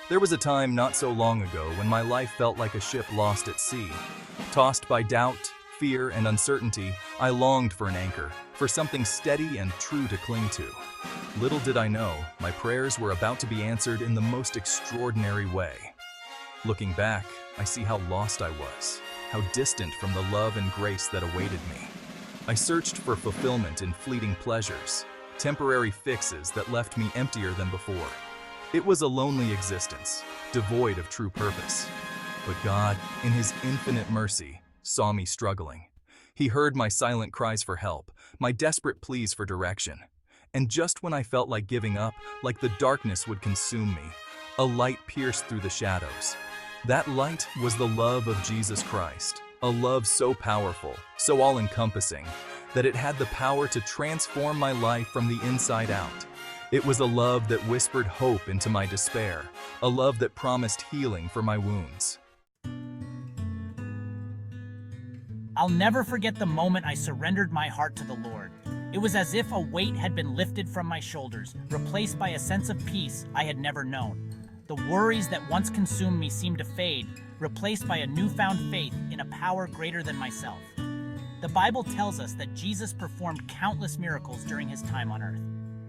There was a time not so long ago when my life felt like a ship lost at sea. Tossed by doubt, fear, and uncertainty, I longed for an anchor, for something steady and true to cling to. Little did I know, my prayers were about to be answered in the most extraordinary way. Looking back, I see how lost I was, how distant from the love and grace that awaited me. I searched for fulfillment in fleeting pleasures, temporary fixes that left me emptier than before. It was a lonely existence, devoid of true purpose. But God, in His infinite mercy, saw me struggling. He heard my silent cries for help, my desperate pleas for direction. And just when I felt like giving up, like the darkness would consume me, a light pierced through the shadows. That light was the love of Jesus Christ, a love so powerful, so all-encompassing, that it had the power to transform my life from the inside out. It was a love that whispered hope into my despair, a love that promised healing for my wounds. I'll never forget the moment I surrendered my heart to the Lord. It was as if a weight had been lifted from my shoulders, replaced by a sense of peace I had never known. The worries that once consumed me seemed to fade, replaced by a newfound faith in a power greater than myself. The Bible tells us that Jesus performed countless miracles during His time on earth.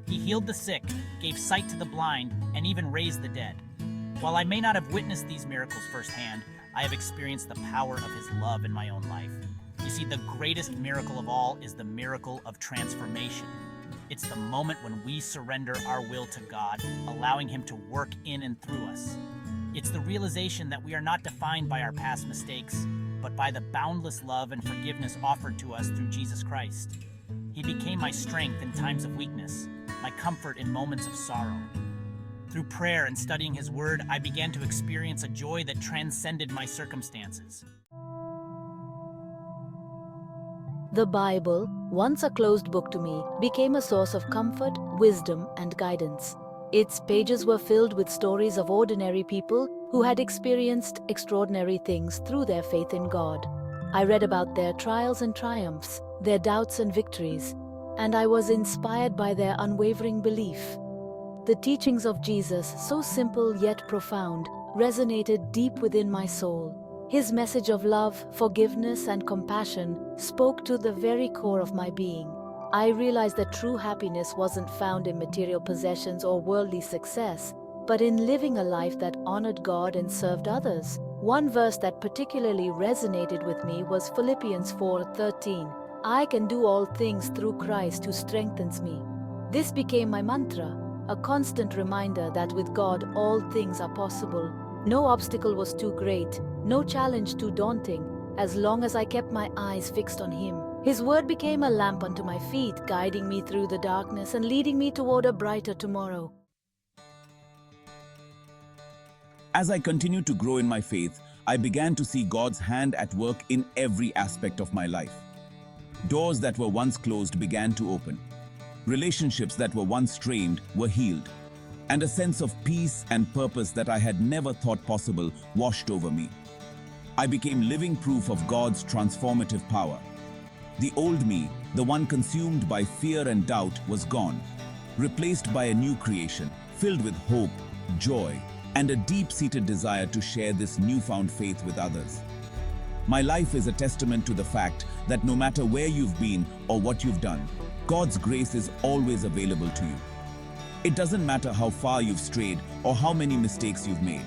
He healed the sick, gave sight to the blind, and even raised the dead. While I may not have witnessed these miracles firsthand, I have experienced the power of His love in my own life. You see, the greatest miracle of all is the miracle of transformation. It's the moment when we surrender our will to God, allowing Him to work in and through us. It's the realization that we are not defined by our past mistakes, but by the boundless love and forgiveness offered to us through Jesus Christ. He became my strength in times of weakness, my comfort in moments of sorrow. Through prayer and studying His Word, I began to experience a joy that transcended my circumstances. The Bible, once a closed book to me, became a source of comfort, wisdom, and guidance. Its pages were filled with stories of ordinary people who had experienced extraordinary things through their faith in God. I read about their trials and triumphs, their doubts and victories, and I was inspired by their unwavering belief. The teachings of Jesus, so simple yet profound, resonated deep within my soul. His message of love, forgiveness, and compassion spoke to the very core of my being. I realized that true happiness wasn't found in material possessions or worldly success, but in living a life that honored God and served others. One verse that particularly resonated with me was Philippians 4:13. I can do all things through Christ who strengthens me. This became my mantra, a constant reminder that with God all things are possible. No obstacle was too great, no challenge too daunting, as long as I kept my eyes fixed on Him. His word became a lamp unto my feet, guiding me through the darkness and leading me toward a brighter tomorrow. As I continued to grow in my faith, I began to see God's hand at work in every aspect of my life. Doors that were once closed began to open. Relationships that were once strained were healed. And a sense of peace and purpose that I had never thought possible washed over me. I became living proof of God's transformative power. The old me, the one consumed by fear and doubt, was gone, replaced by a new creation, filled with hope, joy, and a deep-seated desire to share this newfound faith with others. My life is a testament to the fact that no matter where you've been or what you've done, God's grace is always available to you. It doesn't matter how far you've strayed or how many mistakes you've made.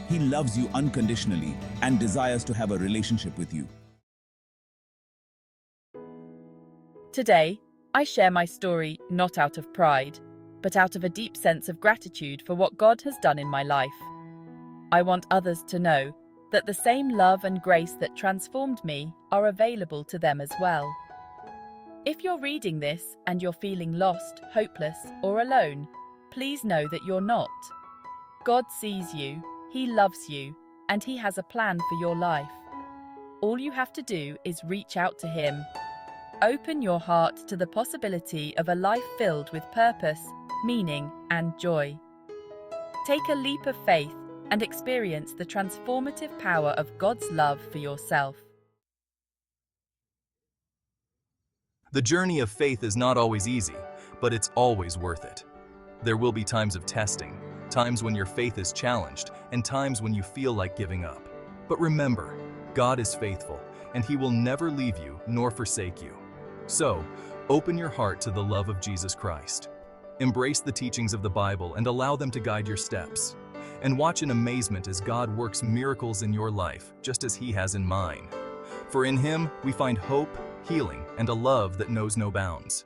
He loves you unconditionally and desires to have a relationship with you. Today, I share my story not out of pride, but out of a deep sense of gratitude for what God has done in my life. I want others to know that the same love and grace that transformed me are available to them as well. If you're reading this and you're feeling lost, hopeless, or alone, please know that you're not. God sees you, He loves you, and He has a plan for your life. All you have to do is reach out to Him. Open your heart to the possibility of a life filled with purpose, meaning, and joy. Take a leap of faith and experience the transformative power of God's love for yourself. The journey of faith is not always easy, but it's always worth it. There will be times of testing, times when your faith is challenged, and times when you feel like giving up. But remember, God is faithful, and He will never leave you nor forsake you. So, open your heart to the love of Jesus Christ. Embrace the teachings of the Bible and allow them to guide your steps. And watch in amazement as God works miracles in your life, just as He has in mine. For in Him we find hope, healing, and a love that knows no bounds.